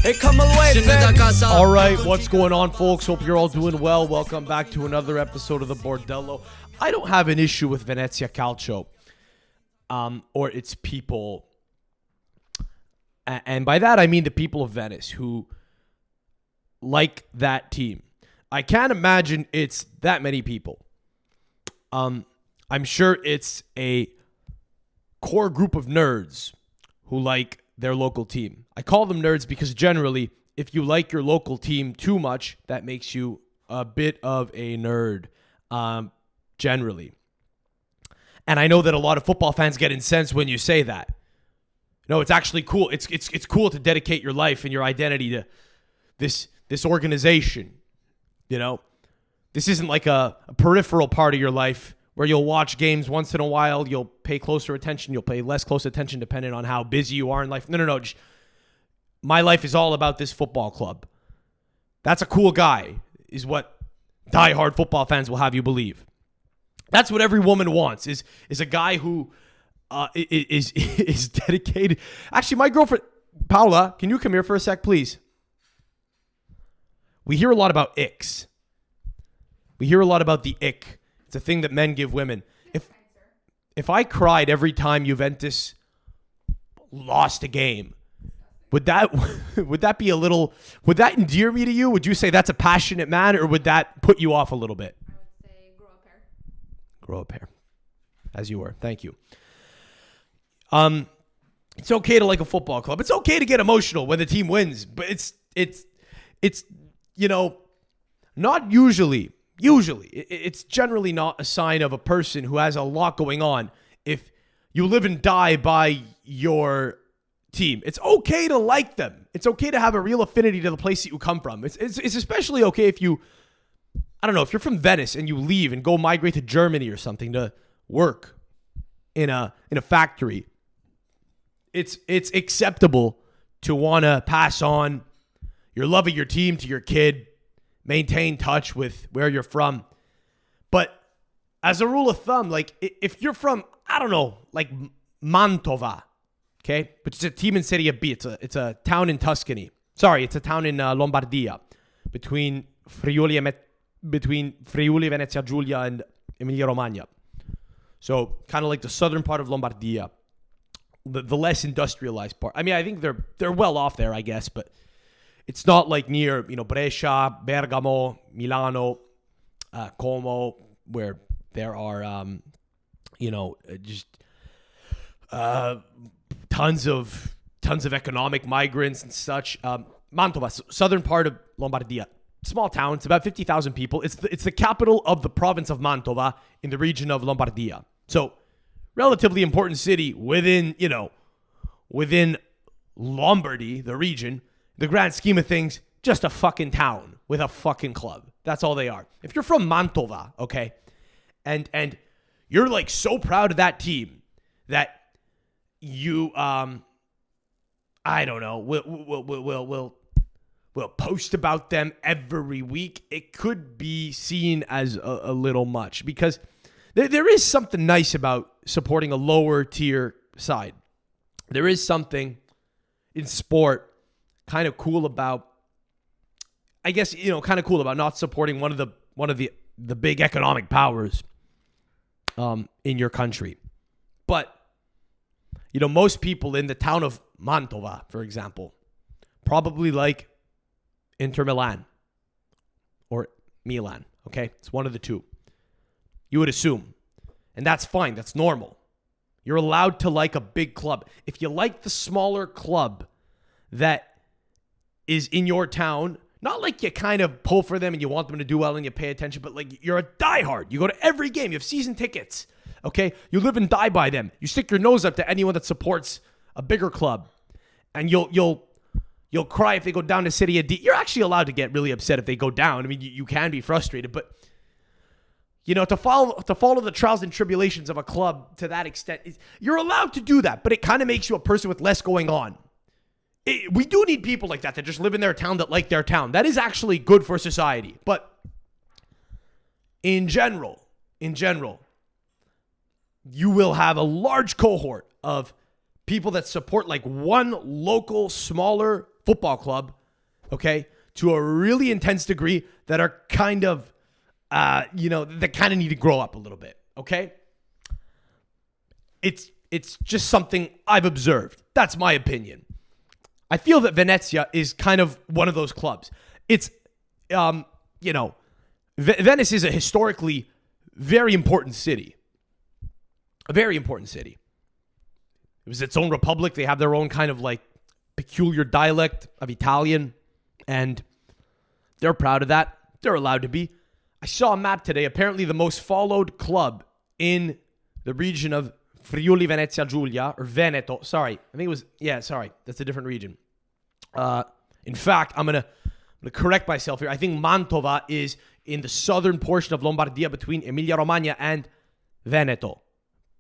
All right, what's going on, folks? Hope you're all doing well. Welcome back to another episode of the Bordello. I don't have an issue with Venezia Calcio or its people. And by that, I mean the people of Venice who like that team. I can't imagine it's that many people. I'm sure it's a core group of nerds who like their local team. I call them nerds because generally, if you like your local team too much, that makes you a bit of a nerd, generally. And I know that a lot of football fans get incensed when you say that. No, it's actually cool. It's cool to dedicate your life and your identity to this organization. You know, this isn't like a peripheral part of your life where you'll watch games once in a while. You'll pay closer attention. You'll pay less close attention depending on how busy you are in life. No. My life is all about this football club. That's a cool guy, is what diehard football fans will have you believe. That's what every woman wants, is a guy who is dedicated. Actually, my girlfriend, Paula, can you come here for a sec, please? We hear a lot about icks. We hear a lot about the ick. It's a thing that men give women. If I cried every time Juventus lost a game, would that be a little, would that endear me to you? Would you say that's a passionate man, or would that put you off a little bit? I would say grow a pair. Grow a pair. As you were. Thank you. It's okay to like a football club. It's okay to get emotional when the team wins, but it's you know, not usually. Usually, it's generally not a sign of a person who has a lot going on if you live and die by your team. It's okay to like them. It's okay to have a real affinity to the place that you come from. It's especially okay if you, I don't know, if you're from Venice and you leave and go migrate to Germany or something to work in a factory. It's acceptable to want to pass on your love of your team to your kid, maintain touch with where you're from. But as a rule of thumb, like if you're from, I don't know, like Mantova, okay, which is a team in Serie B. It's a town in Tuscany. Sorry, it's a town in Lombardia, between Friuli, Venezia Giulia, and Emilia Romagna. So kind of like the southern part of Lombardia, the less industrialized part. I mean, I think they're well off there, I guess, but it's not like near, Brescia, Bergamo, Milano, Como, where there are, just tons of economic migrants and such. Mantova, southern part of Lombardia, small town. It's about 50,000 people. It's the capital of the province of Mantova in the region of Lombardia. So, relatively important city within Lombardy, the region. The grand scheme of things, just a fucking town with a fucking club. That's all they are. If you're from Mantova, okay, and you're like so proud of that team that you, I don't know, will post about them every week, it could be seen as a little much, because there is something nice about supporting a lower tier side. There is something in sport kind of cool about, I guess, kind of cool about not supporting one of the big economic powers in your country. But most people in the town of Mantova, for example, probably like Inter Milan or Milan. Okay, it's one of the two. You would assume, and that's fine. That's normal. You're allowed to like a big club. If you like the smaller club that is in your town, not like you kind of pull for them and you want them to do well and you pay attention, but like you're a diehard. You go to every game. You have season tickets. Okay? You live and die by them. You stick your nose up to anyone that supports a bigger club. And you'll cry if they go down to Serie D. You're actually allowed to get really upset if they go down. I mean, you can be frustrated, but to follow the trials and tribulations of a club to that extent, you're allowed to do that, but it kind of makes you a person with less going on. We do need people like that just live in their town, that like their town. That is actually good for society. But in general, you will have a large cohort of people that support like one local, smaller football club, okay, to a really intense degree that are kind of, that kind of need to grow up a little bit, okay? It's just something I've observed. That's my opinion. I feel that Venezia is kind of one of those clubs. It's, Venice is a historically very important city. A very important city. It was its own republic. They have their own kind of like peculiar dialect of Italian, and they're proud of that. They're allowed to be. I saw a map today. Apparently the most followed club in the region of Friuli Venezia Giulia, or Veneto. Sorry. I think it was, that's a different region. In fact, I'm going to correct myself here. I think Mantova is in the southern portion of Lombardia between Emilia-Romagna and Veneto.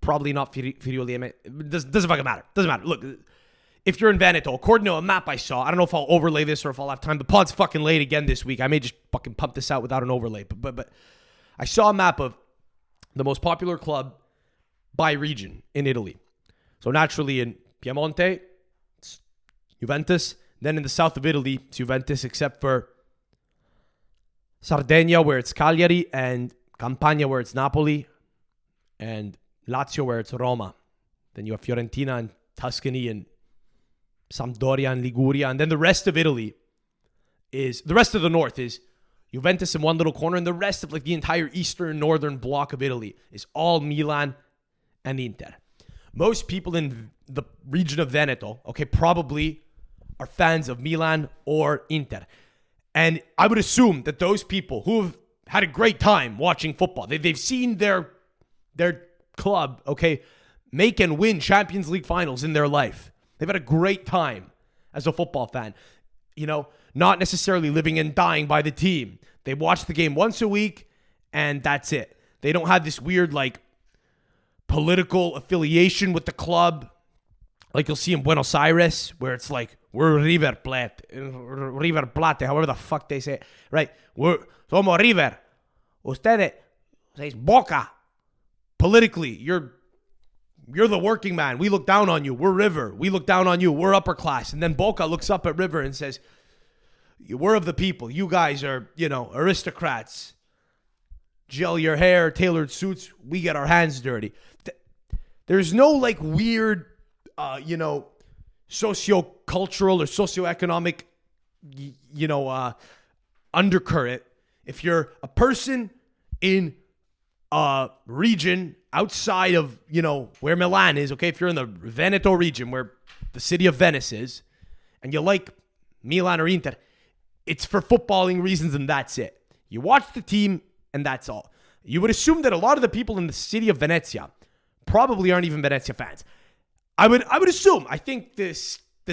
Probably not Friuli. It doesn't fucking matter. Doesn't matter. Look, if you're in Veneto, according to a map I saw, I don't know if I'll overlay this or if I'll have time. The pod's fucking late again this week. I may just fucking pump this out without an overlay. But I saw a map of the most popular club by region in Italy. So naturally in Piemonte, it's Juventus. Then in the south of Italy, it's Juventus, except for Sardinia, where it's Cagliari, and Campania, where it's Napoli, and Lazio, where it's Roma. Then you have Fiorentina and Tuscany and Sampdoria and Liguria. And then the rest of Italy the rest of the north is Juventus in one little corner, and the rest of like the entire eastern northern block of Italy is all Milan and Inter. Most people in the region of Veneto, okay, probably are fans of Milan or Inter. And I would assume that those people who have had a great time watching football, they've seen their club, okay, make and win Champions League finals in their life. They've had a great time as a football fan. Not necessarily living and dying by the team. They watch the game once a week, and that's it. They don't have this weird, like, political affiliation with the club, like you'll see in Buenos Aires, where it's like, we're River Plate, however the fuck they say it, right? Somos River. Ustedes says Boca. Politically, you're the working man. We look down on you. We're River. We look down on you. We're upper class. And then Boca looks up at River and says, we're of the people. You guys are, aristocrats. Gel your hair, tailored suits. We get our hands dirty. There's no like weird, socio-cultural or socioeconomic, undercurrent. If you're a person in a region outside of, where Milan is, okay, if you're in the Veneto region where the city of Venice is, and you like Milan or Inter, it's for footballing reasons and that's it. You watch the team and that's all. You would assume that a lot of the people in the city of Venezia probably aren't even Venezia fans. I would assume. I think the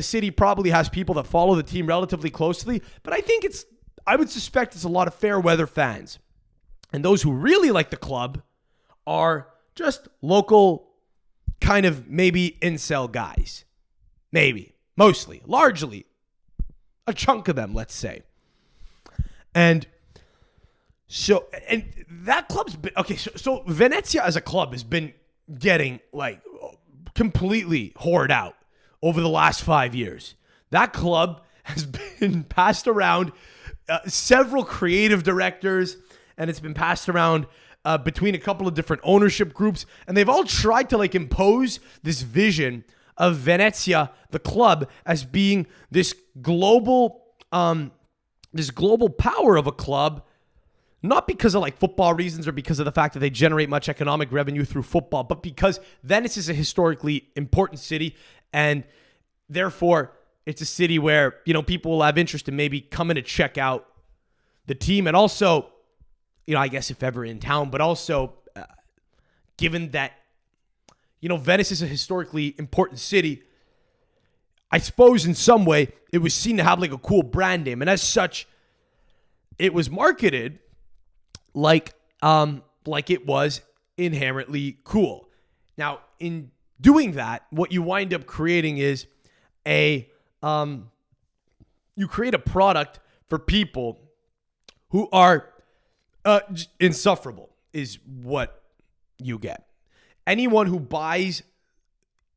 city probably has people that follow the team relatively closely, but I would suspect it's a lot of fair weather fans. And those who really like the club are just local kind of maybe incel guys. Maybe. Mostly. Largely. A chunk of them, let's say. And that club's been... Okay, so Venezia as a club has been getting, like, completely whored out over the last 5 years. That club has been passed around several creative directors, and it's been passed around between a couple of different ownership groups, and they've all tried to like impose this vision of Venezia, the club, as being this global power of a club, not because of like football reasons or because of the fact that they generate much economic revenue through football, but because Venice is a historically important city, and therefore it's a city where, people will have interest in maybe coming to check out the team, and also, I guess if ever in town, but also given that, Venice is a historically important city, I suppose in some way it was seen to have like a cool brand name. And as such, it was marketed like it was inherently cool. Now, in doing that, what you wind up creating is you create a product for people who are insufferable is what you get. Anyone who buys,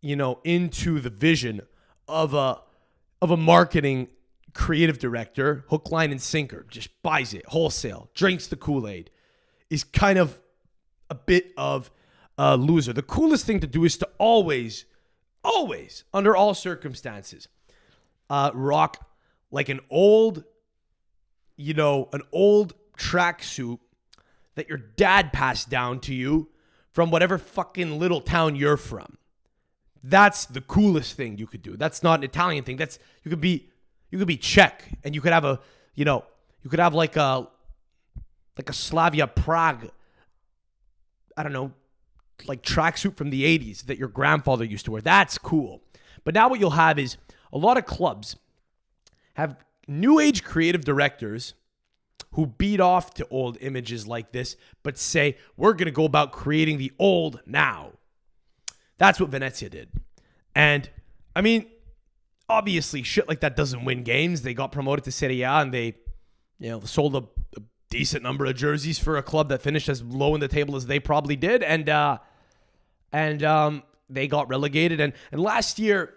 into the vision of a marketing creative director, hook, line, and sinker, just buys it wholesale, drinks the Kool-Aid, is kind of a bit of a loser. The coolest thing to do is to always, under all circumstances, rock like an old tracksuit that your dad passed down to you from whatever fucking little town you're from. That's the coolest thing you could do. That's not an Italian thing. You could be Czech, and you could have like a Slavia Prague, I don't know, like tracksuit from the 80s that your grandfather used to wear. That's cool. But now what you'll have is a lot of clubs have new age creative directors who beat off to old images like this, but say, we're going to go about creating the old now. That's what Venezia did. And, I mean, obviously, shit like that doesn't win games. They got promoted to Serie A, and they sold a decent number of jerseys for a club that finished as low in the table as they probably did. And they got relegated. And last year,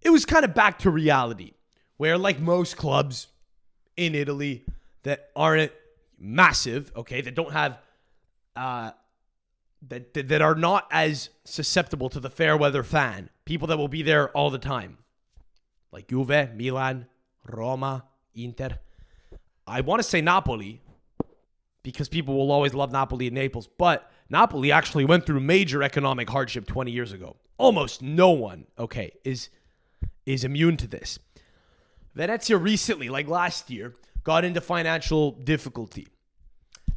it was kind of back to reality, where like most clubs in Italy that aren't massive, okay, that don't have, that are not as susceptible to the fair weather fan, people that will be there all the time, like Juve, Milan, Roma, Inter. I want to say Napoli, because people will always love Napoli and Naples, but Napoli actually went through major economic hardship 20 years ago. Almost no one, okay, is immune to this. Venezia recently, like last year, got into financial difficulty.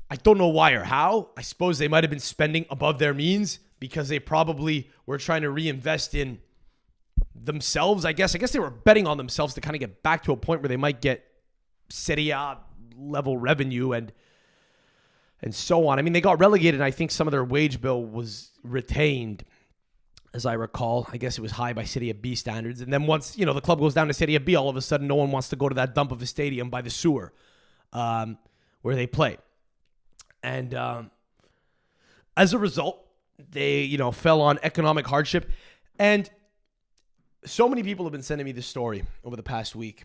I don't know why or how. I suppose they might have been spending above their means because they probably were trying to reinvest in themselves, I guess. I guess they were betting on themselves to kind of get back to a point where they might get Serie A level revenue and so on. I mean, they got relegated, and I think some of their wage bill was retained, as I recall. I guess it was high by Serie B standards. And then once, the club goes down to Serie B, all of a sudden no one wants to go to that dump of a stadium by the sewer where they play. And as a result, they, fell on economic hardship. And so many people have been sending me this story over the past week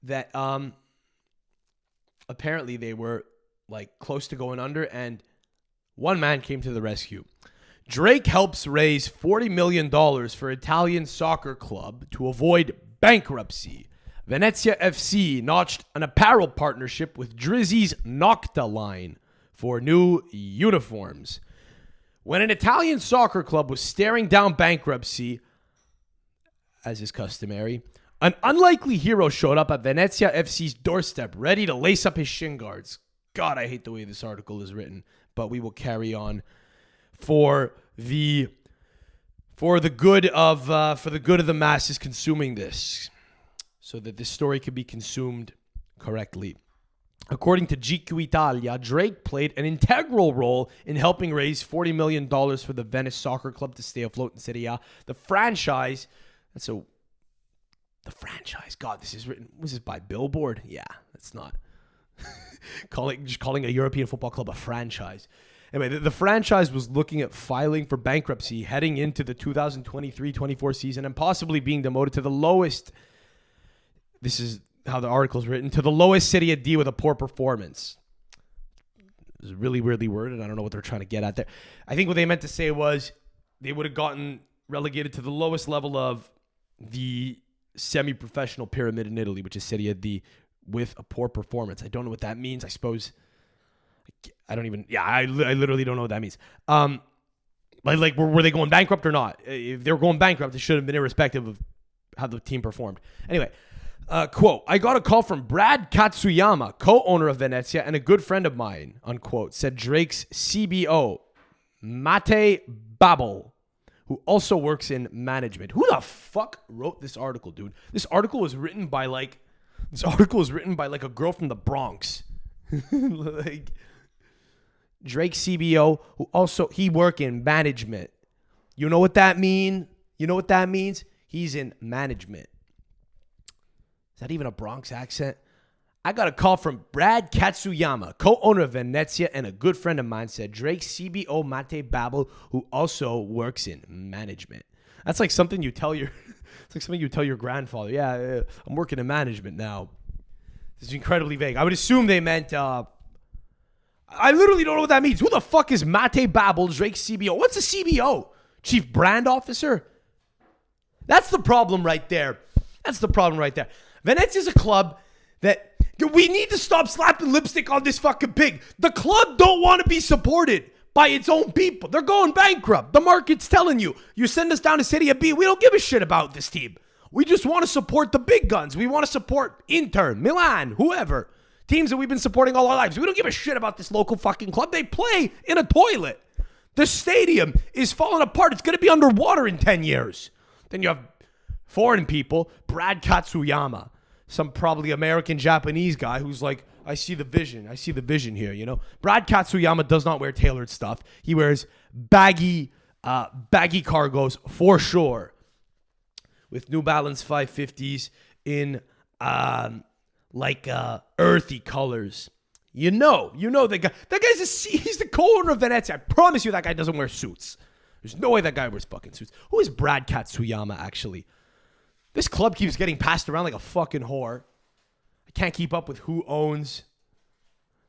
that apparently they were like close to going under, and one man came to the rescue. Drake helps raise $40 million for Italian soccer club to avoid bankruptcy. Venezia FC notched an apparel partnership with Drizzy's Nocta line for new uniforms. When an Italian soccer club was staring down bankruptcy, as is customary, an unlikely hero showed up at Venezia FC's doorstep, ready to lace up his shin guards. God, I hate the way this article is written, but we will carry on for the good of the masses consuming this, so that this story could be consumed correctly. According to GQ Italia, Drake played an integral role in helping raise $40 million for the Venice Soccer Club to stay afloat in Serie A. The franchise, God, this is written, was this by Billboard? Yeah, that's not. calling a European football club a franchise. Anyway, the franchise was looking at filing for bankruptcy heading into the 2023-24 season and possibly being demoted to the lowest, this is how the article is written, to the lowest Serie D with a poor performance. It was really weirdly worded. I don't know what they're trying to get at there. I think what they meant to say was they would have gotten relegated to the lowest level of the semi-professional pyramid in Italy, which is Serie D, with a poor performance. I don't know what that means. I suppose I literally don't know what that means. Like were they going bankrupt or not? If they were going bankrupt, it should have been irrespective of how the team performed. Anyway, quote, I got a call from Brad Katsuyama, co-owner of Venezia and a good friend of mine, unquote, said Drake's CBO, Mate Babel, who also works in management. Who the fuck wrote this article, dude? This article was written by like a girl from the Bronx. Like Drake CBO, who also he work in management. You know what that mean? You know what that means? He's in management. Is that even a Bronx accent? I got a call from Brad Katsuyama, co-owner of Venezia and a good friend of mine, said Drake CBO Mate Babel, who also works in management. That's like something you tell your it's like something you tell your grandfather. Yeah, I'm working in management now. This is incredibly vague. I would assume they meant I literally don't know what that means. Who the fuck is Mate Babel, Drake CBO? What's a CBO? Chief Brand Officer? That's the problem right there. Venezia's a club that we need to stop slapping lipstick on this fucking pig. The club don't want to be supported by its own people. They're going bankrupt. The market's telling you. You send us down to Serie B. We don't give a shit about this team. We just want to support the big guns. We want to support Inter, Milan, whoever. Teams that we've been supporting all our lives. We don't give a shit about this local fucking club. They play in a toilet. The stadium is falling apart. It's going to be underwater in 10 years. Then you have foreign people, Brad Katsuyama, some probably American Japanese guy who's like, I see the vision here, you know. Brad Katsuyama does not wear tailored stuff. He wears baggy cargos for sure, with New Balance 550s in earthy colors. You know the guy. That guy's he's the co-owner of Venezia. I promise you that guy doesn't wear suits. There's no way that guy wears fucking suits. Who is Brad Katsuyama actually? This club keeps getting passed around like a fucking whore. I can't keep up with who owns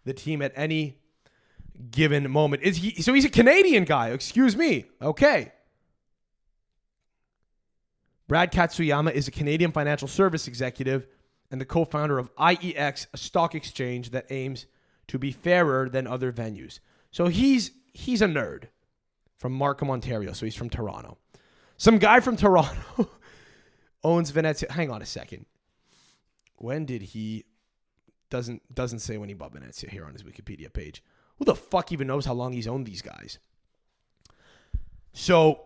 the team at any given moment. So he's a Canadian guy. Excuse me. Okay. Brad Katsuyama is a Canadian financial service executive and the co-founder of IEX, a stock exchange that aims to be fairer than other venues. So he's a nerd from Markham, Ontario. So he's from Toronto. Some guy from Toronto owns Venezia. Hang on a second. When did he... Doesn't say when he bought Venezia here on his Wikipedia page. Who the fuck even knows how long he's owned these guys? So,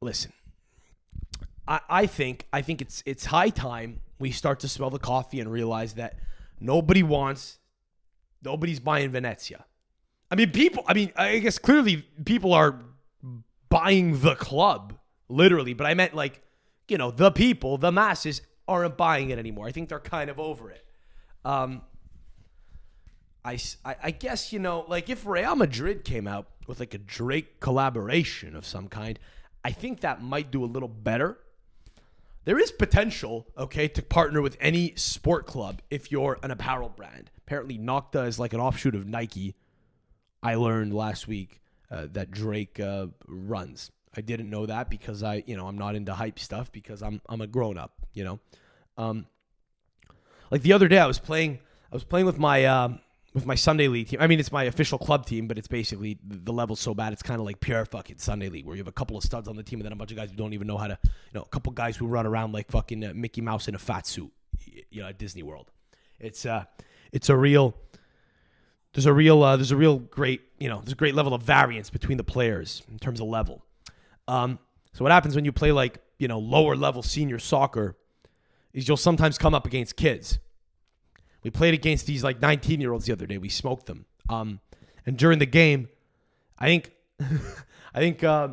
listen. I think it's high time we start to smell the coffee and realize that nobody's buying Venezia. I guess clearly people are buying the club, literally, but I meant the people, the masses aren't buying it anymore. I think they're kind of over it. I guess, if Real Madrid came out with a Drake collaboration of some kind, I think that might do a little better. There is potential, to partner with any sport club if you're an apparel brand. Apparently, Nocta is like an offshoot of Nike. I learned last week that Drake runs. I didn't know that because I'm not into hype stuff because I'm a grown up, Like the other day I was playing with my Sunday league team. I mean, it's my official club team, but it's basically the level's so bad it's kind of like pure fucking Sunday league where you have a couple of studs on the team and then a bunch of guys who don't even know how to, a couple guys who run around like fucking Mickey Mouse in a fat suit, at Disney World. There's a real great, there's a great level of variance between the players in terms of level. So what happens when you play lower level senior soccer is you'll sometimes come up against kids. We played against these 19-year-olds the other day. We smoked them. And during the game, I think this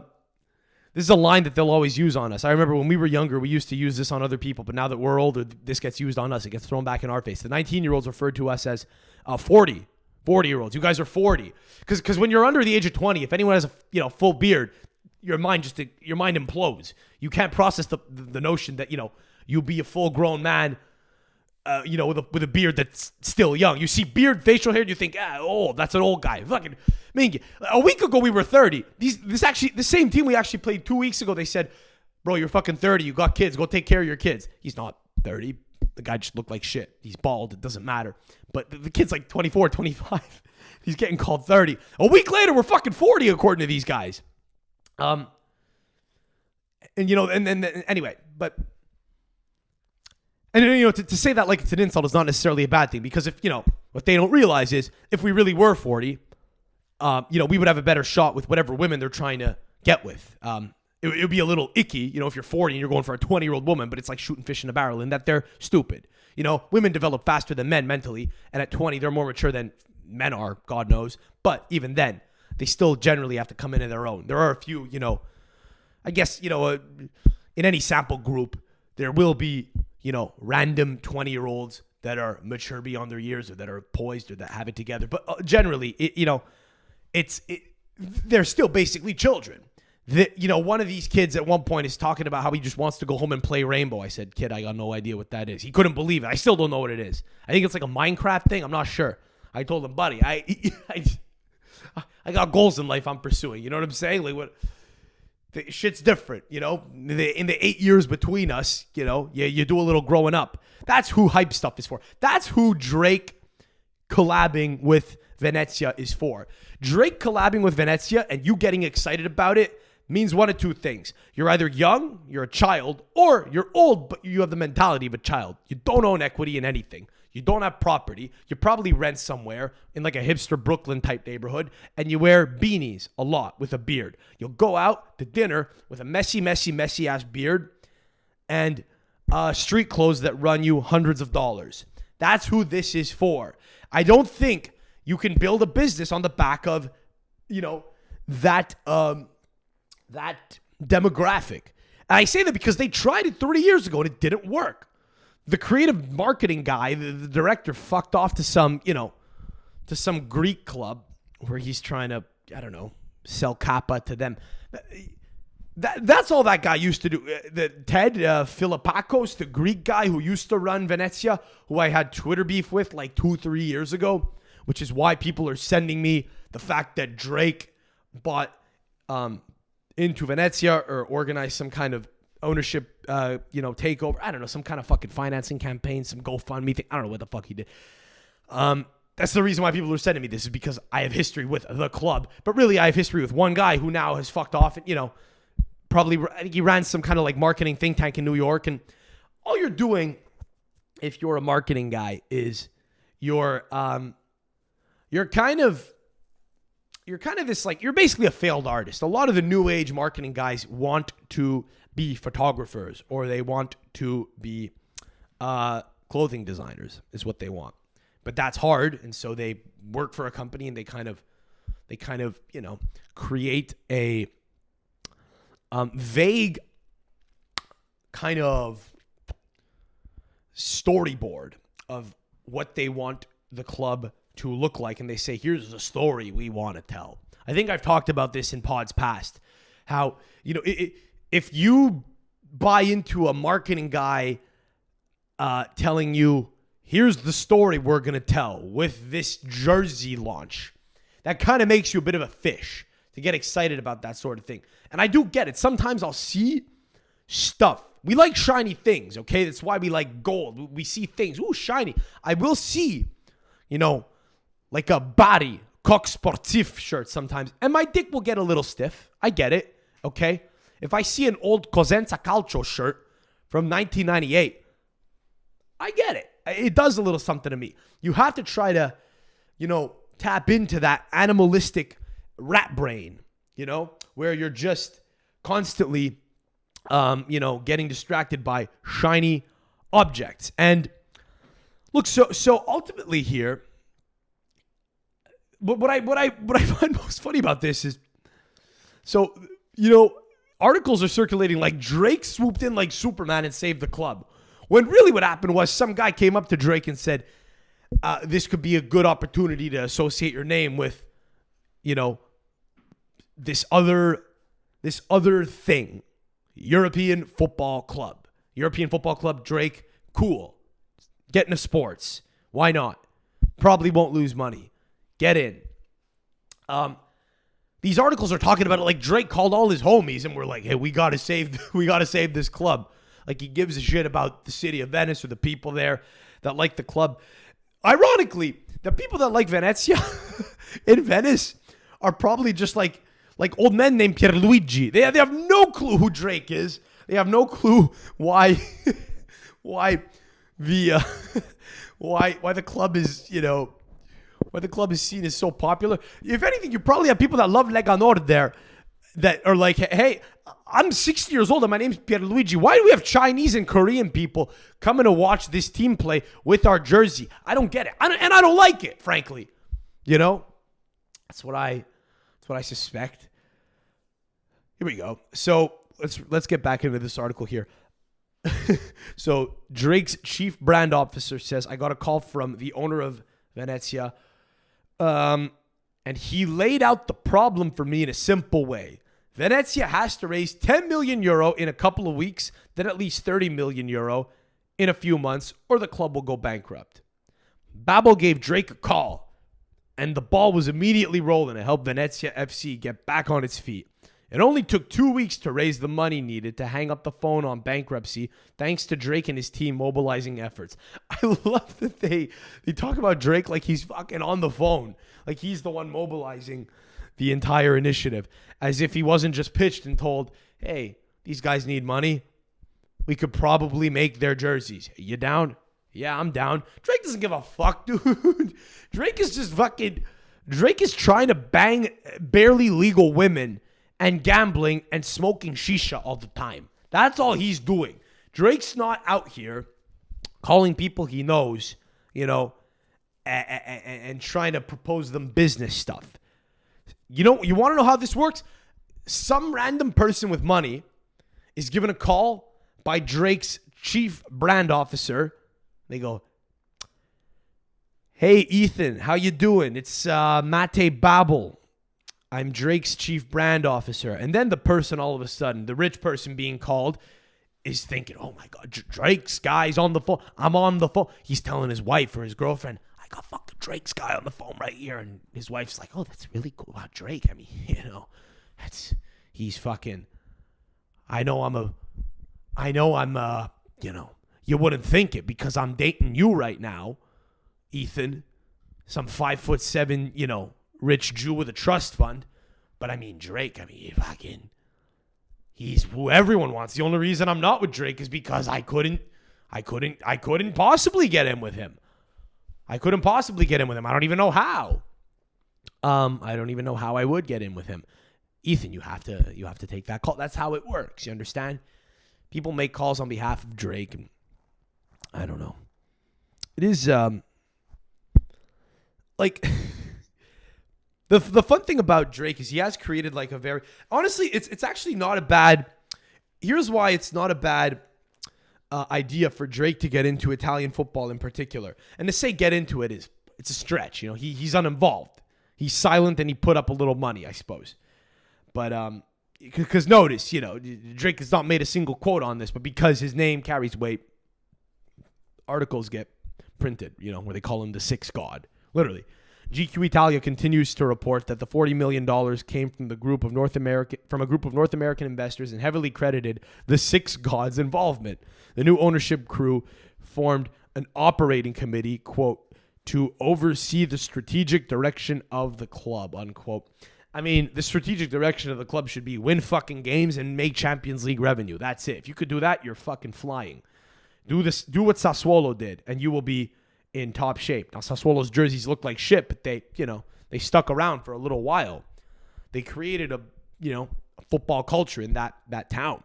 is a line that they'll always use on us. I remember when we were younger, we used to use this on other people, but now that we're older, this gets used on us. It gets thrown back in our face. The 19-year-olds referred to us as 40-year-olds. You guys are 40. Because when you're under the age of 20, if anyone has a full beard, your mind implodes. You can't process the notion that you'll be a full-grown man, with a beard that's still young. You see beard, facial hair, and you think, that's an old guy. Fucking, a week ago we were 30. The same team we actually played 2 weeks ago, they said, bro, you're fucking 30. You got kids. Go take care of your kids. He's not 30. The guy just looked like shit. He's bald. It doesn't matter. But the kid's 24, 25. He's getting called 30. A week later, we're fucking 40 according to these guys. To say that like it's an insult is not necessarily a bad thing because if, what they don't realize is if we really were 40, we would have a better shot with whatever women they're trying to get with. It would be a little icky, if you're 40 and you're going for a 20-year-old woman, but it's like shooting fish in a barrel in that they're stupid. Women develop faster than men mentally, and at 20, they're more mature than men are, God knows. But even then, they still generally have to come in their own. There are a few, I guess, in any sample group, there will be, random 20-year-olds that are mature beyond their years or that are poised or that have it together. But generally, they're still basically children. One of these kids at one point is talking about how he just wants to go home and play Rainbow. I said, kid, I got no idea what that is. He couldn't believe it. I still don't know what it is. I think it's like a Minecraft thing. I'm not sure. I told him, buddy, I got goals in life I'm pursuing. You know what I'm saying? Like, what? The shit's different, in the 8 years between us, you do a little growing up. That's who hype stuff is for. That's who Drake collabing with Venezia is for. Drake collabing with Venezia and you getting excited about it means one of two things. You're either young, you're a child, or you're old, but you have the mentality of a child. You don't own equity in anything. You don't have property. You probably rent somewhere in like a hipster Brooklyn type neighborhood, and you wear beanies a lot with a beard. You'll go out to dinner with a messy ass beard and street clothes that run you hundreds of dollars. That's who this is for. I don't think you can build a business on the back of, that demographic. And I say that because they tried it 30 years ago and it didn't work. The creative marketing guy, the director, fucked off to some Greek club where he's trying to, sell kappa to them. That's all that guy used to do. Ted Philippakos, the Greek guy who used to run Venezia, who I had Twitter beef with like 2-3 years ago, which is why people are sending me the fact that Drake bought into Venezia or organized some kind of ownership, takeover. I don't know, some kind of fucking financing campaign, some GoFundMe thing. I don't know what the fuck he did. That's the reason why people are sending me this, is because I have history with the club. But really, I have history with one guy who now has fucked off and, probably, I think he ran some kind of like marketing think tank in New York. And all you're doing, if you're a marketing guy, is you're basically a failed artist. A lot of the new age marketing guys want to be photographers, or they want to be clothing designers is what they want. But that's hard. And so they work for a company and they kind of, create a vague kind of storyboard of what they want the club to look like. And they say, here's the story we want to tell. I think I've talked about this in pods past, how, if you buy into a marketing guy telling you, here's the story we're going to tell with this jersey launch, that kind of makes you a bit of a fish to get excited about that sort of thing. And I do get it. Sometimes I'll see stuff. We like shiny things, okay? That's why we like gold. We see things. Ooh, shiny. I will see, like a body Coq Sportif shirt sometimes, and my dick will get a little stiff. I get it, okay? If I see an old Cosenza Calcio shirt from 1998, I get it. It does a little something to me. You have to try to, tap into that animalistic rat brain, where you're just constantly, getting distracted by shiny objects. And look, so ultimately here, what I find most funny about this is, articles are circulating like Drake swooped in like Superman and saved the club. When really what happened was some guy came up to Drake and said, this could be a good opportunity to associate your name with, this other thing, European Football Club. European Football Club, Drake, cool. Get into sports. Why not? Probably won't lose money. Get in. These articles are talking about it like Drake called all his homies and we're like, hey, we gotta save this club. Like he gives a shit about the city of Venice or the people there that like the club. Ironically, the people that like Venezia in Venice are probably just like old men named Pierluigi. They have no clue who Drake is. They have no clue why the club is, why the club is seen as so popular. If anything, you probably have people that love Lega Nord there that are like, hey, I'm 60 years old and my name's Pierluigi. Why do we have Chinese and Korean people coming to watch this team play with our jersey? I don't get it. And I don't like it, frankly. That's what I suspect. Here we go. So let's get back into this article here. So Drake's chief brand officer says, I got a call from the owner of Venezia, and he laid out the problem for me in a simple way. Venezia has to raise 10 million euro in a couple of weeks, then at least 30 million euro in a few months, or the club will go bankrupt. Babel gave Drake a call, and the ball was immediately rolling to help Venezia FC get back on its feet. It only took 2 weeks to raise the money needed to hang up the phone on bankruptcy, thanks to Drake and his team mobilizing efforts. I love that they talk about Drake like he's fucking on the phone, like he's the one mobilizing the entire initiative, as if he wasn't just pitched and told, hey, these guys need money. We could probably make their jerseys. You down? Yeah, I'm down. Drake doesn't give a fuck, dude. Drake is trying to bang barely legal women and gambling and smoking shisha all the time. That's all he's doing. Drake's not out here calling people he knows, and trying to propose them business stuff. You want to know how this works? Some random person with money is given a call by Drake's chief brand officer. They go, hey, Ethan, how you doing? It's Mate Babel. I'm Drake's chief brand officer. And then the person all of a sudden, the rich person being called, is thinking, oh my God, Drake's guy's on the phone. I'm on the phone. He's telling his wife or his girlfriend, I got fucking Drake's guy on the phone right here. And his wife's like, oh, that's really cool about Drake. I mean, he's fucking, you wouldn't think it because I'm dating you right now, Ethan, some 5'7", rich Jew with a trust fund. But I mean, Drake, he's who everyone wants. The only reason I'm not with Drake is because I couldn't possibly get in with him. I don't even know how. I don't even know how I would get in with him. Ethan, you have to take that call. That's how it works. You understand? People make calls on behalf of Drake, and I don't know. It is the fun thing about Drake is he has created like a very, honestly, it's actually not a bad. Here's why it's not a bad idea for Drake to get into Italian football in particular. And to say get into it it's a stretch. He's uninvolved. He's silent and he put up a little money, I suppose. But because notice, Drake has not made a single quote on this, but because his name carries weight, articles get printed, where they call him the sixth god, literally. GQ Italia continues to report that the $40 million came from a group of North American investors and heavily credited the six gods' involvement. The new ownership crew formed an operating committee, quote, to oversee the strategic direction of the club, unquote. I mean, the strategic direction of the club should be win fucking games and make Champions League revenue. That's it. If you could do that, you're fucking flying. Do what Sassuolo did, and you will be in top shape. Now, Sassuolo's jerseys look like shit, but they stuck around for a little while. They created a football culture in that town.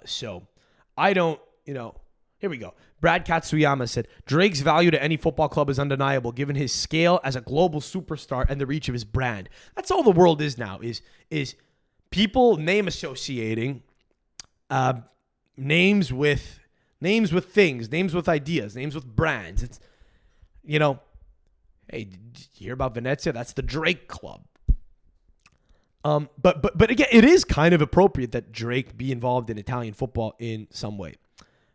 So I don't, here we go. Brad Katsuyama said, Drake's value to any football club is undeniable given his scale as a global superstar and the reach of his brand. That's all the world is now, is people name associating names with things, names with ideas, names with brands. It's, hey, did you hear about Venezia? That's the Drake Club. But again, it is kind of appropriate that Drake be involved in Italian football in some way,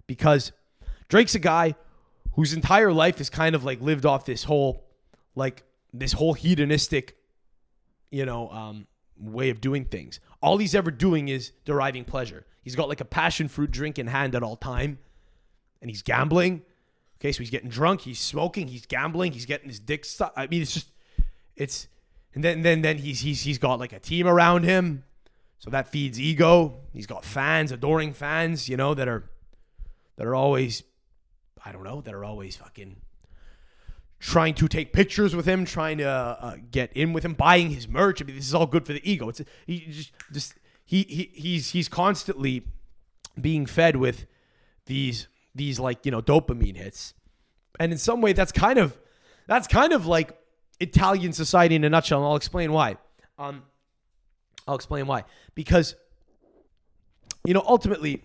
because Drake's a guy whose entire life is kind of like lived off this whole hedonistic, way of doing things. All he's ever doing is deriving pleasure. He's got like a passion fruit drink in hand at all time, and he's gambling. Okay, so he's getting drunk, he's smoking, he's gambling, he's getting his dick sucked. I mean, and then he's got like a team around him, so that feeds ego. He's got fans, adoring fans, that are always, that are always fucking trying to take pictures with him, trying to get in with him, buying his merch. I mean, this is all good for the ego. He's constantly being fed with these dopamine hits, and in some way that's kind of like Italian society in a nutshell. And I'll explain why. Because ultimately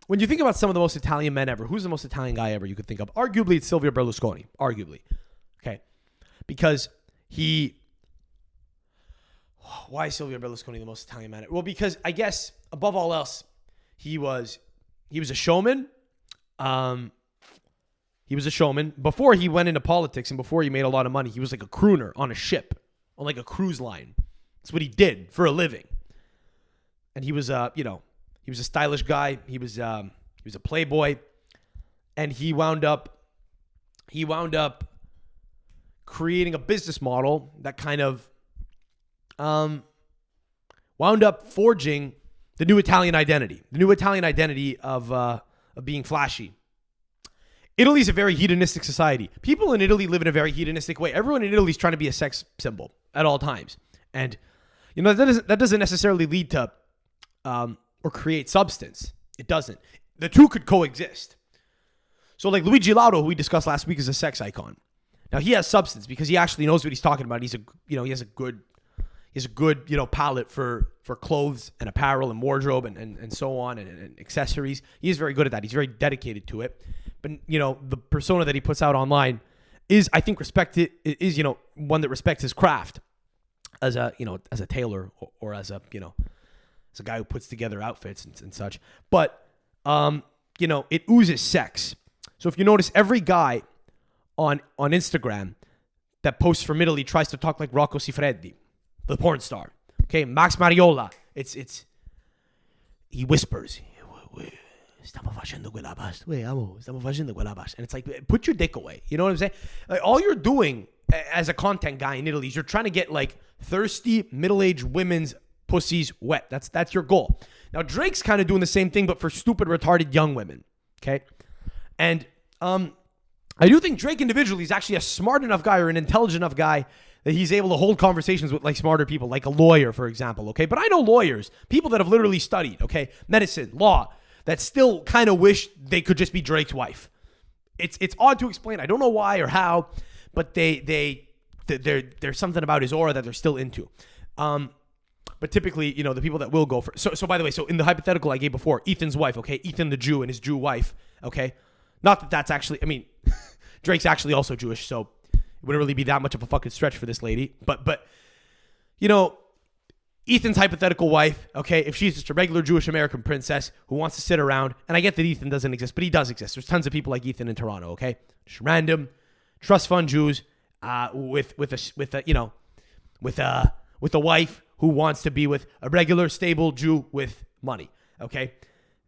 when you think about some of the most Italian men ever, who's the most Italian guy ever you could think of? Arguably, it's Silvio Berlusconi. Arguably. Okay. Because why is Silvio Berlusconi the most Italian man? Well, because I guess above all else, he was a showman. He was a showman. Before he went into politics and before he made a lot of money, he was like a crooner on a ship, on like a cruise line. That's what he did for a living. And he was he was a stylish guy. He was a playboy. And he wound up creating a business model that kind of wound up forging the new Italian identity of being flashy. Italy's a very hedonistic society. People in Italy live in a very hedonistic way. Everyone in Italy is trying to be a sex symbol at all times. And, that doesn't necessarily lead to or create substance. It doesn't. The two could coexist. So like Luigi Laudo, who we discussed last week, is a sex icon. Now he has substance because he actually knows what he's talking about. He has a good palette for clothes and apparel and wardrobe and so on and accessories. He is very good at that. He's very dedicated to it. But, the persona that he puts out online is, I think, one that respects his craft as a tailor or as a guy who puts together outfits and such. But, it oozes sex. So if you notice, every guy on Instagram that posts from Italy tries to talk like Rocco Siffredi, the porn star. Okay, Max Mariola. He whispers. Stiamo facendo quella pasta. Stiamo facendo quella pasta. And it's like, put your dick away. You know what I'm saying? Like, all you're doing as a content guy in Italy is you're trying to get like thirsty middle-aged women's pussies wet. That's your goal. Now Drake's kind of doing the same thing, but for stupid, retarded young women. Okay, and I do think Drake individually is actually a smart enough guy or an intelligent enough guy that he's able to hold conversations with like smarter people, like a lawyer, for example. Okay, but I know lawyers, people that have literally studied, okay, medicine, law, that still kind of wish they could just be Drake's wife. It's odd to explain. I don't know why or how, but there's something about his aura that they're still into. But typically, the people that will go for... So by the way, so in the hypothetical I gave before, Ethan's wife, okay? Ethan the Jew and his Jew wife, okay? Not that that's actually... I mean, Drake's actually also Jewish, so it wouldn't really be that much of a fucking stretch for this lady. But Ethan's hypothetical wife, okay, if she's just a regular Jewish American princess who wants to sit around, and I get that Ethan doesn't exist, but he does exist. There's tons of people like Ethan in Toronto, okay? Just random trust fund Jews with a wife who wants to be with a regular stable Jew with money, okay?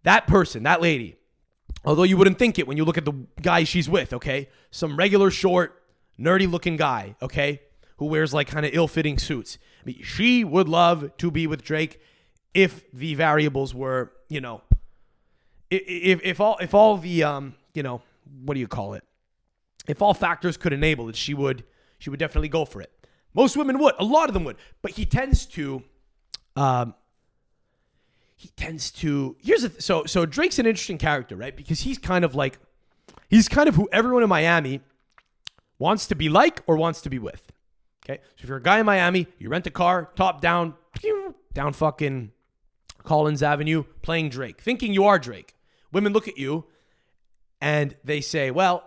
That person, that lady, although you wouldn't think it when you look at the guy she's with, okay? Some regular short, nerdy looking guy, okay? Who wears like kind of ill-fitting suits. I mean, she would love to be with Drake if the variables were, if all the what do you call it? If all factors could enable it, she would definitely go for it. Most women would, a lot of them would, but he tends to so Drake's an interesting character, right? Because he's kind of who everyone in Miami wants to be like or wants to be with. Okay, so if you're a guy in Miami, you rent a car, top down fucking Collins Avenue, playing Drake, thinking you are Drake. Women look at you and they say, well,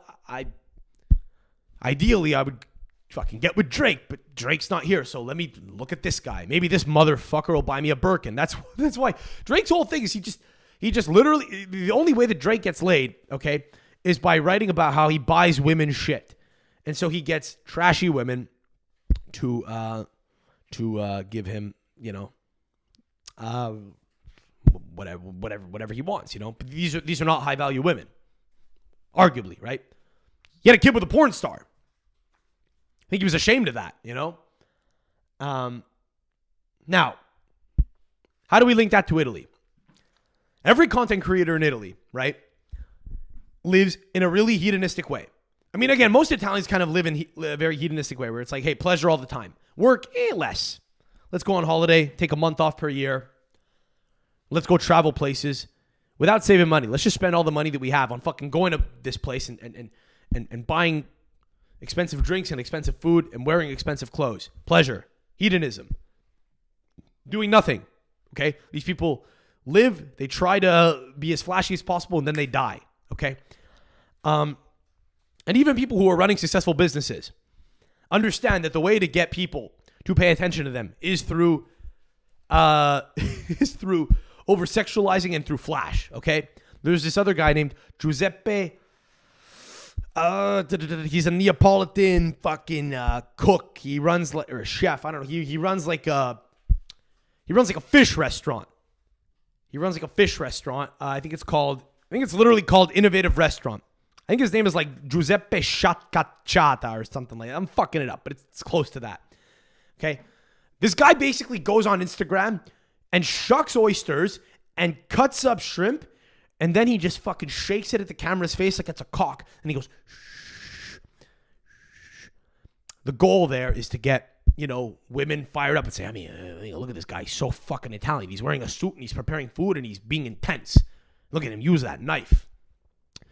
ideally I would fucking get with Drake, but Drake's not here, so let me look at this guy. Maybe this motherfucker will buy me a Birkin. That's why Drake's whole thing is he just literally, the only way that Drake gets laid, okay, is by writing about how he buys women shit. And so he gets trashy women to give him, whatever he wants, But these are not high value women, arguably, right? He had a kid with a porn star. I think he was ashamed of that, Now, how do we link that to Italy? Every content creator in Italy, right, lives in a really hedonistic way. I mean, again, most Italians kind of live in a very hedonistic way where it's like, hey, pleasure all the time. Work, less. Let's go on holiday, take a month off per year. Let's go travel places without saving money. Let's just spend all the money that we have on fucking going to this place and buying expensive drinks and expensive food and wearing expensive clothes. Pleasure, hedonism, doing nothing. Okay? These people live, they try to be as flashy as possible, and then they die, okay? And even people who are running successful businesses understand that the way to get people to pay attention to them is through over-sexualizing and through flash, okay? There's this other guy named Giuseppe. He's a Neapolitan fucking cook. He runs like, or a chef. I don't know. He runs like a fish restaurant. I think it's literally called Innovative Restaurant. I think his name is like Giuseppe Sciacciata or something like that. I'm fucking it up, but it's close to that. Okay. This guy basically goes on Instagram and shucks oysters and cuts up shrimp, and then he just fucking shakes it at the camera's face like it's a cock, and he goes, shh, shh. The goal there is to get, women fired up and say, look at this guy. He's so fucking Italian. He's wearing a suit and he's preparing food and he's being intense. Look at him use that knife.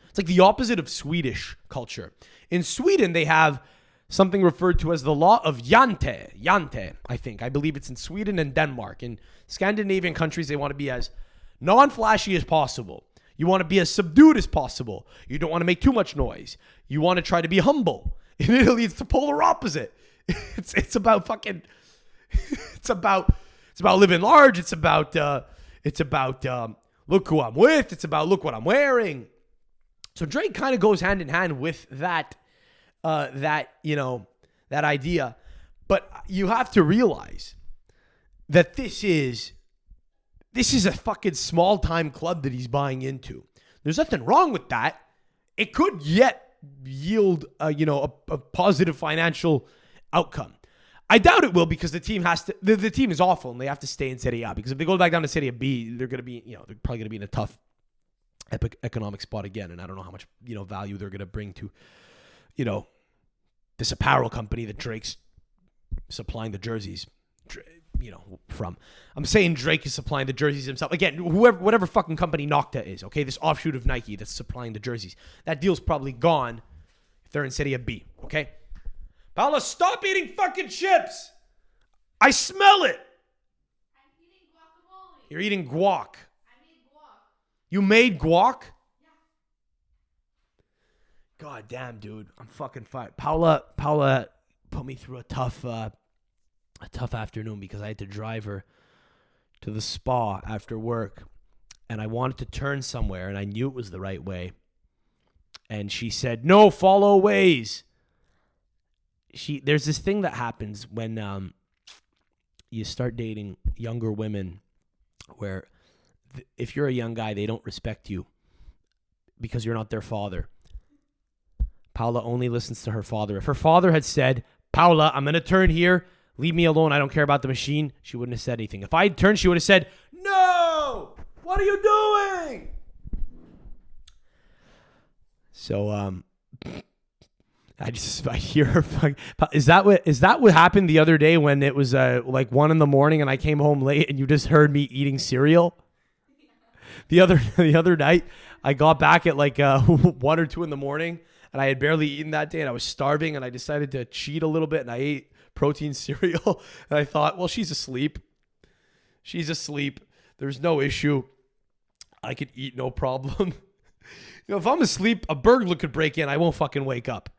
It's like the opposite of Swedish culture. In Sweden, they have something referred to as the law of Jante. Jante, I think. I believe it's in Sweden and Denmark. In Scandinavian countries, they want to be as non-flashy as possible. You want to be as subdued as possible. You don't want to make too much noise. You want to try to be humble. In Italy, it's the polar opposite. It's about fucking. It's about living large. It's about look who I'm with. It's about look what I'm wearing. So Drake kind of goes hand in hand with that idea. But you have to realize that this is a fucking small time club that he's buying into. There's nothing wrong with that. It could yet yield a positive financial outcome. I doubt it will, because the team has to. The team is awful and they have to stay in Serie A, because if they go back down to Serie B, they're going to be they're probably going to be in a tough economic spot again, and I don't know how much value they're going to bring to this apparel company that Drake's supplying the jerseys from. I'm saying Drake is supplying the jerseys himself. Again, whatever fucking company Nocta is, okay? This offshoot of Nike that's supplying the jerseys. That deal's probably gone if they're in Serie B, okay? Paula, stop eating fucking chips! I smell it! I'm eating guacamole. You're eating guac. I made guac. You made guac? Yeah. God damn, dude. I'm fucking fired. Paula put me through a tough afternoon because I had to drive her to the spa after work, and I wanted to turn somewhere, and I knew it was the right way. And she said, "No, follow Waze." There's this thing that happens when you start dating younger women, where if you're a young guy, they don't respect you because you're not their father. Paula only listens to her father. If her father had said, "Paula, I'm going to turn here. Leave me alone. I don't care about the machine," she wouldn't have said anything. If I had turned, she would have said, "No! What are you doing?" So, I hear her. Is that what happened the other day when it was like 1 a.m. and I came home late and you just heard me eating cereal? The other night, I got back at like 1 or 2 a.m. and I had barely eaten that day and I was starving and I decided to cheat a little bit and I ate protein cereal and I thought, well, she's asleep. There's no issue. I could eat no problem. If I'm asleep, a burglar could break in. I won't fucking wake up.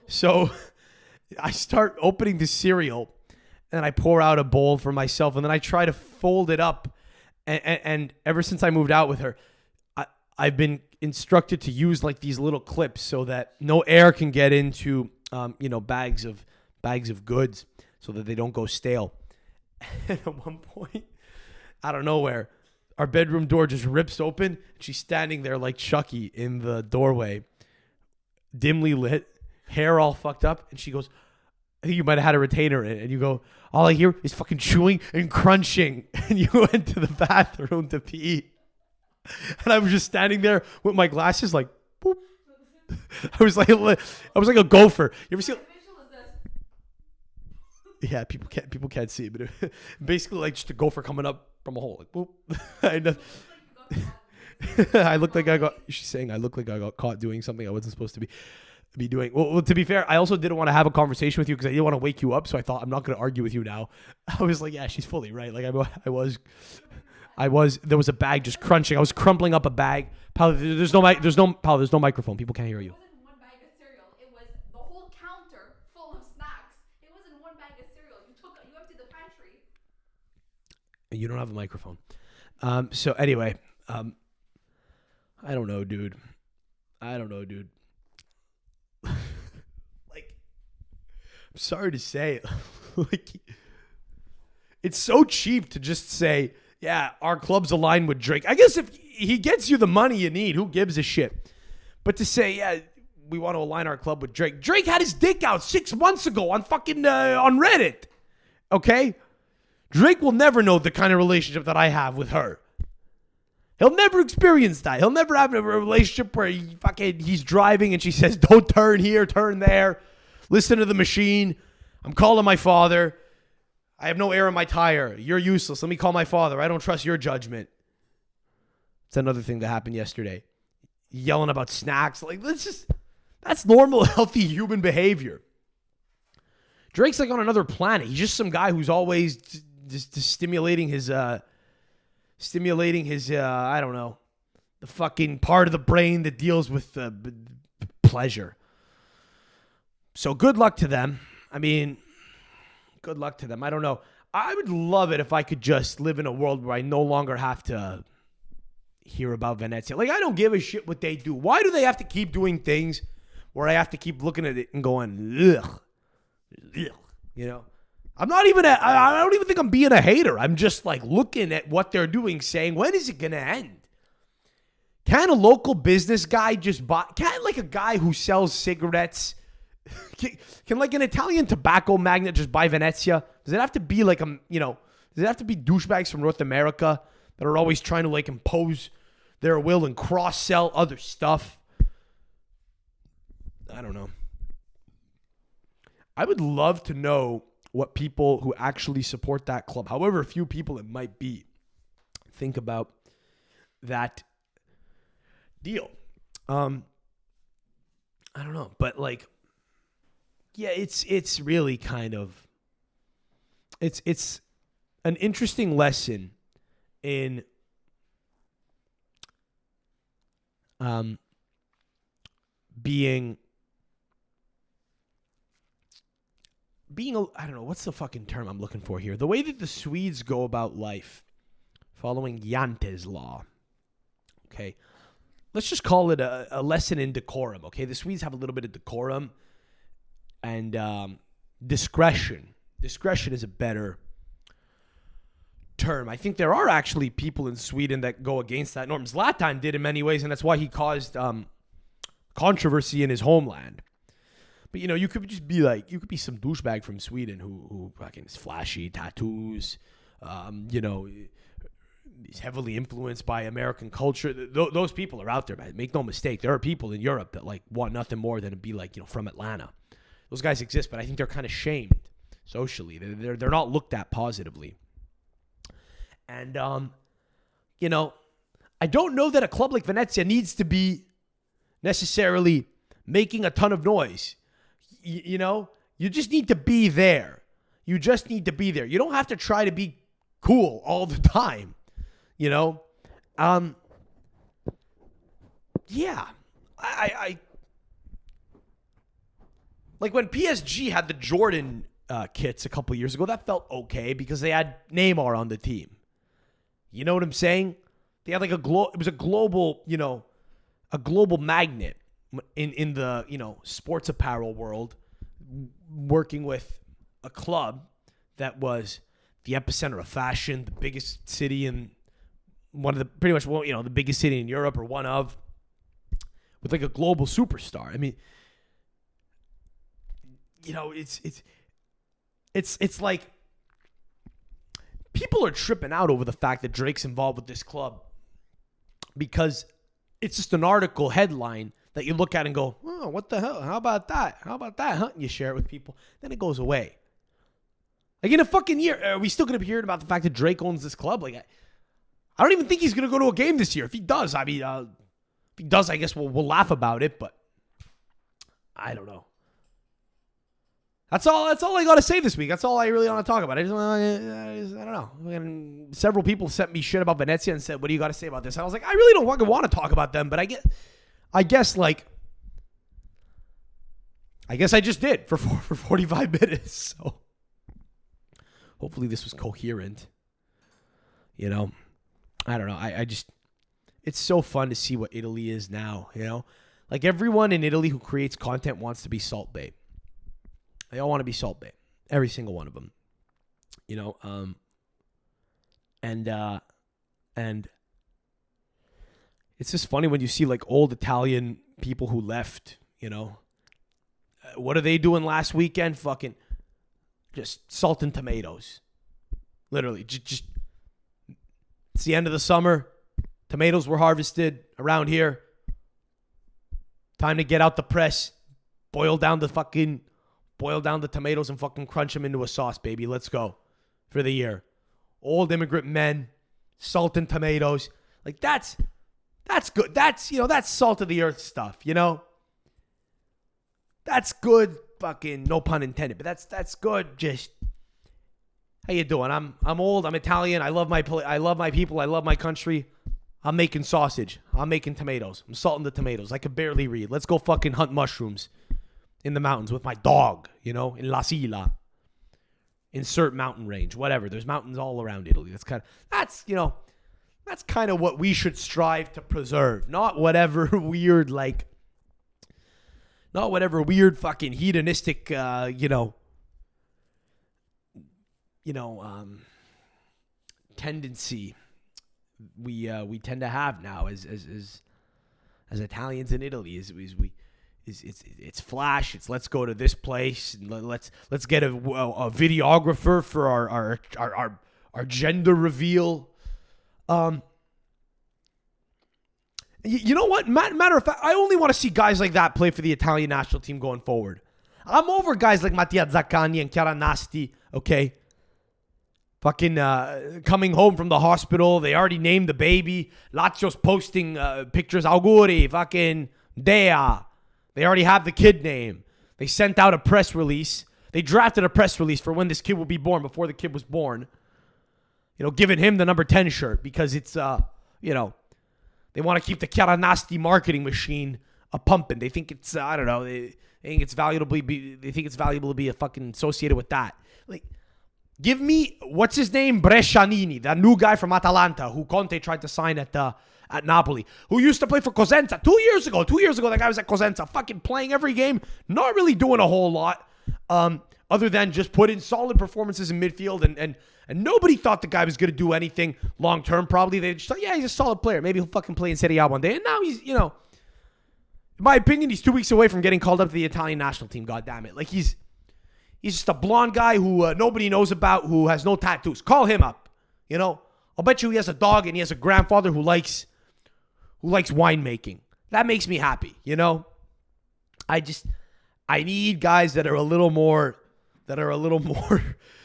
So I start opening the cereal and I pour out a bowl for myself and then I try to fold it up. And ever since I moved out with her, I've been instructed to use like these little clips so that no air can get into, bags of goods so that they don't go stale. And at one point, out of nowhere, our bedroom door just rips open. She's standing there like Chucky in the doorway, dimly lit, hair all fucked up. And she goes, "I think you might have had a retainer in it." And you go, "All I hear is fucking chewing and crunching." And you went to the bathroom to pee. And I was just standing there with my glasses like, boop. I was like a gopher. You ever see? Yeah, people can't see it, but basically like just a gopher coming up from a hole, like boop. I look like I got. She's saying I look like I got caught doing something I wasn't supposed to be doing. Well, to be fair, I also didn't want to have a conversation with you because I didn't want to wake you up. So I thought I'm not going to argue with you now. I was like, yeah, she's fully right. Like I There was a bag just crunching. I was crumpling up a bag. Pal, there's no microphone. People can't hear you. It wasn't one bag of cereal. It was the whole counter full of snacks. It wasn't one bag of cereal. You emptied the pantry. You don't have a microphone. So anyway, I don't know, dude. Like, I'm sorry to say it. Like, it's so cheap to just say, yeah, our club's aligned with Drake. I guess if he gets you the money you need, who gives a shit? But to say, yeah, we want to align our club with Drake. Drake had his dick out 6 months ago on fucking on Reddit. Okay? Drake will never know the kind of relationship that I have with her. He'll never experience that. He'll never have a relationship where he's driving and she says, don't turn here, turn there. Listen to the machine. I'm calling my father. I have no air in my tire. You're useless. Let me call my father. I don't trust your judgment. It's another thing that happened yesterday. Yelling about snacks. Like, that's normal, healthy human behavior. Drake's like on another planet. He's just some guy who's always just stimulating his, I don't know, the fucking part of the brain that deals with pleasure. So good luck to them. I mean, good luck to them. I don't know. I would love it if I could just live in a world where I no longer have to hear about Venezia. Like, I don't give a shit what they do. Why do they have to keep doing things where I have to keep looking at it and going, ugh, you know? I don't even think I'm being a hater. I'm just like looking at what they're doing, saying, when is it going to end? Can a local business guy can't like a guy who sells cigarettes, can like an Italian tobacco magnate just buy Venezia? Does it have to be like does it have to be douchebags from North America that are always trying to like impose their will and cross-sell other stuff? I don't know. I would love to know what people who actually support that club, however few people it might be, think about that deal. I don't know, but like, yeah, it's really kind of, it's an interesting lesson in being I don't know, what's the fucking term I'm looking for here? The way that the Swedes go about life following Jante's law. Okay. Let's just call it a lesson in decorum. Okay. The Swedes have a little bit of decorum and discretion. Discretion is a better term. I think there are actually people in Sweden that go against that norm. Zlatan did in many ways, and that's why he caused controversy in his homeland. But, you could just be like, you could be some douchebag from Sweden who fucking is flashy, tattoos, is heavily influenced by American culture. Those people are out there, man. Make no mistake. There are people in Europe that like want nothing more than to be like, from Atlanta. Those guys exist, but I think they're kind of shamed socially. They're not looked at positively. And, I don't know that a club like Venezia needs to be necessarily making a ton of noise. You just need to be there. You just need to be there. You don't have to try to be cool all the time. Yeah. I like when PSG had the Jordan kits a couple years ago, that felt okay because they had Neymar on the team. You know what I'm saying? They had like it was a global, a global magnet in the, sports apparel world, working with a club that was the epicenter of fashion, the biggest city in the biggest city in Europe, or one of, with like a global superstar. I mean, it's like people are tripping out over the fact that Drake's involved with this club because it's just an article headline that you look at and go, oh, what the hell? How about that? Huh? And you share it with people. Then it goes away. Like in a fucking year, are we still going to be hearing about the fact that Drake owns this club? Like, I don't even think he's going to go to a game this year. If he does, I guess we'll laugh about it, but I don't know. That's all I got to say this week. That's all I really want to talk about. I don't know. And several people sent me shit about Venezia and said, what do you got to say about this? And I was like, I really don't fucking want to talk about them, but I guess I just did for 45 minutes. So hopefully this was coherent. You know, I don't know. I just, it's so fun to see what Italy is now, you know? Like everyone in Italy who creates content wants to be Salt Bae. They all want to be Salt Bae. Every single one of them. You know, and it's just funny when you see like old Italian people who left, you know. What are they doing last weekend? Fucking just salt and tomatoes. Literally, just it's the end of the summer. Tomatoes were harvested around here. Time to get out the press, boil down the tomatoes and fucking crunch them into a sauce, baby. Let's go for the year. Old immigrant men, salt and tomatoes. Like that's good. That's, you know, that's salt of the earth stuff, you know? That's good, fucking no pun intended, but that's good. Just how you doing? I'm old, I'm Italian. I love my people, I love my country. I'm making sausage. I'm making tomatoes. I'm salting the tomatoes. I could barely read. Let's go fucking hunt mushrooms in the mountains with my dog, you know, in La Sila. Insert mountain range, whatever. There's mountains all around Italy. That's kind of what we should strive to preserve. Not whatever weird fucking hedonistic, tendency we tend to have now as Italians in Italy it's flash. It's let's go to this place and let's get a videographer for our gender reveal. You know what? Matter of fact, I only want to see guys like that play for the Italian national team going forward. I'm over guys like Mattia Zaccagni and Chiara Nasti. Okay. Fucking coming home from the hospital. They already named the baby. Lazio's posting pictures. Auguri, fucking Dea. They already have the kid name. They sent out a press release. They drafted a press release for when this kid will be born before the kid was born. You know, giving him the number 10 shirt because it's, you know, they want to keep the Chiara Nasti marketing machine pumping. They think it's, I don't know, they think it's valuable to be a fucking associated with that. Like, give me, what's his name? Brescianini, that new guy from Atalanta who Conte tried to sign at Napoli, who used to play for Cosenza 2 years ago. 2 years ago, that guy was at Cosenza, fucking playing every game, not really doing a whole lot, other than just put in solid performances in midfield, and nobody thought the guy was going to do anything long-term, probably. They just thought, yeah, he's a solid player. Maybe he'll fucking play in Serie A one day. And now he's, you know, in my opinion, he's 2 weeks away from getting called up to the Italian national team, goddammit. Like, he's just a blonde guy who nobody knows about, who has no tattoos. Call him up, you know. I'll bet you he has a dog and he has a grandfather who likes winemaking. That makes me happy, you know. I need guys that are a little more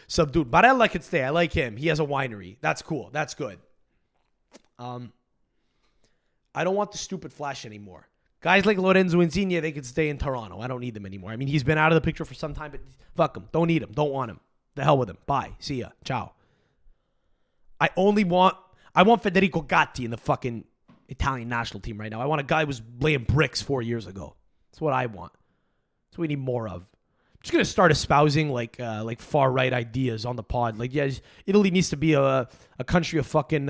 subdued. Barella could stay. I like him. He has a winery. That's cool. That's good. I don't want the stupid flash anymore. Guys like Lorenzo Insigne, they could stay in Toronto. I don't need them anymore. I mean, he's been out of the picture for some time, but fuck him. Don't need him. Don't want him. The hell with him. Bye. See ya. Ciao. I want Federico Gatti in the fucking Italian national team right now. I want a guy who was laying bricks 4 years ago. That's what I want. That's what we need more of. I'm just gonna start espousing like far right ideas on the pod. Like, yeah, Italy needs to be a country of fucking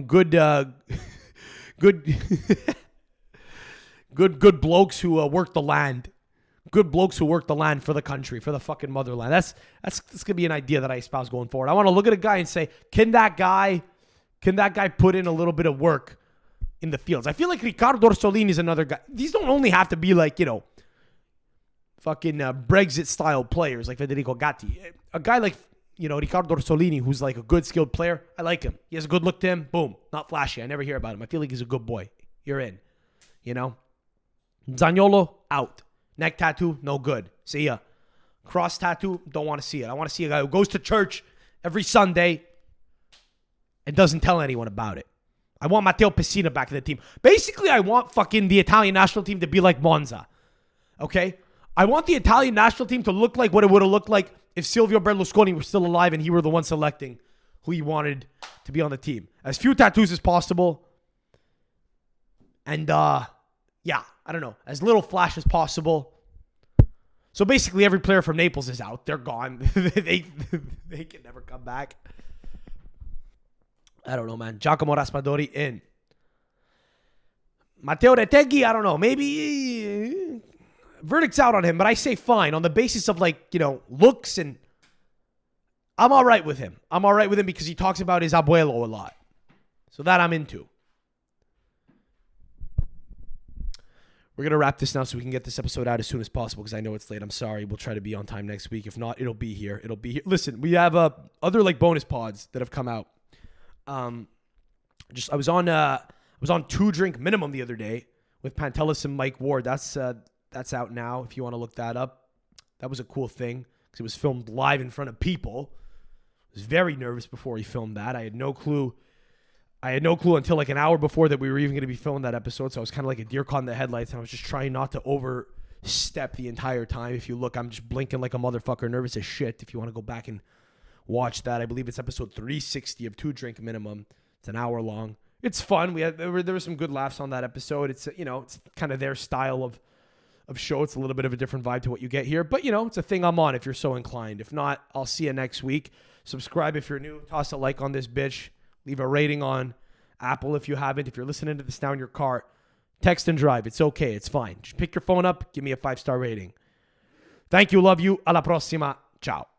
good good blokes who work the land. Good blokes who work the land for the country, for the fucking motherland. That's gonna be an idea that I espouse going forward. I want to look at a guy and say, can that guy put in a little bit of work in the fields? I feel like Riccardo Orsolini is another guy. These don't only have to be like, you know, fucking Brexit style players like Federico Gatti. A guy like, you know, Riccardo Orsolini, who's like a good skilled player. I like him. He has a good look to him. Boom. Not flashy. I never hear about him. I feel like he's a good boy. You're in. You know? Zaniolo, out. Neck tattoo, no good. See ya. Cross tattoo, don't want to see it. I want to see a guy who goes to church every Sunday and doesn't tell anyone about it. I want Matteo Pessina back in the team. Basically, I want fucking the Italian national team to be like Monza. Okay? I want the Italian national team to look like what it would have looked like if Silvio Berlusconi were still alive and he were the one selecting who he wanted to be on the team. As few tattoos as possible. And, yeah, I don't know. As little flash as possible. So basically every player from Naples is out. They're gone. they can never come back. I don't know, man. Giacomo Raspadori in. Matteo Retegui, I don't know. Maybe verdict's out on him, but I say fine on the basis of, like, you know, looks, and I'm all right with him. I'm all right with him because he talks about his abuelo a lot. So that I'm into. We're going to wrap this now so we can get this episode out as soon as possible because I know it's late. I'm sorry. We'll try to be on time next week. If not, it'll be here. It'll be here. Listen, we have other like bonus pods that have come out. I was on 2 Drink Minimum the other day with Pantelis and Mike Ward. That's out now if you want to look that up. That was a cool thing because it was filmed live in front of people. I was very nervous before he filmed that. I had no clue until like an hour before that we were even going to be filming that episode. So I was kind of like a deer caught in the headlights, and I was just trying not to overstep the entire time. If you look, I'm just blinking like a motherfucker, nervous as shit. If you want to go back and watch that, I believe it's episode 360 of 2 Drink Minimum. It's an hour long. It's fun. There were some good laughs on that episode. It's, you know, it's kind of their style of show. It's a little bit of a different vibe to what you get here, but, you know, it's a thing I'm on if you're so inclined. If not, I'll see you next week. Subscribe if you're new. Toss a like on this bitch. Leave a rating on Apple if you haven't. If you're listening to this now in your car, text and drive. It's okay. It's fine. Just pick your phone up. Give me a 5-star rating. Thank you. Love you. Alla prossima. Ciao.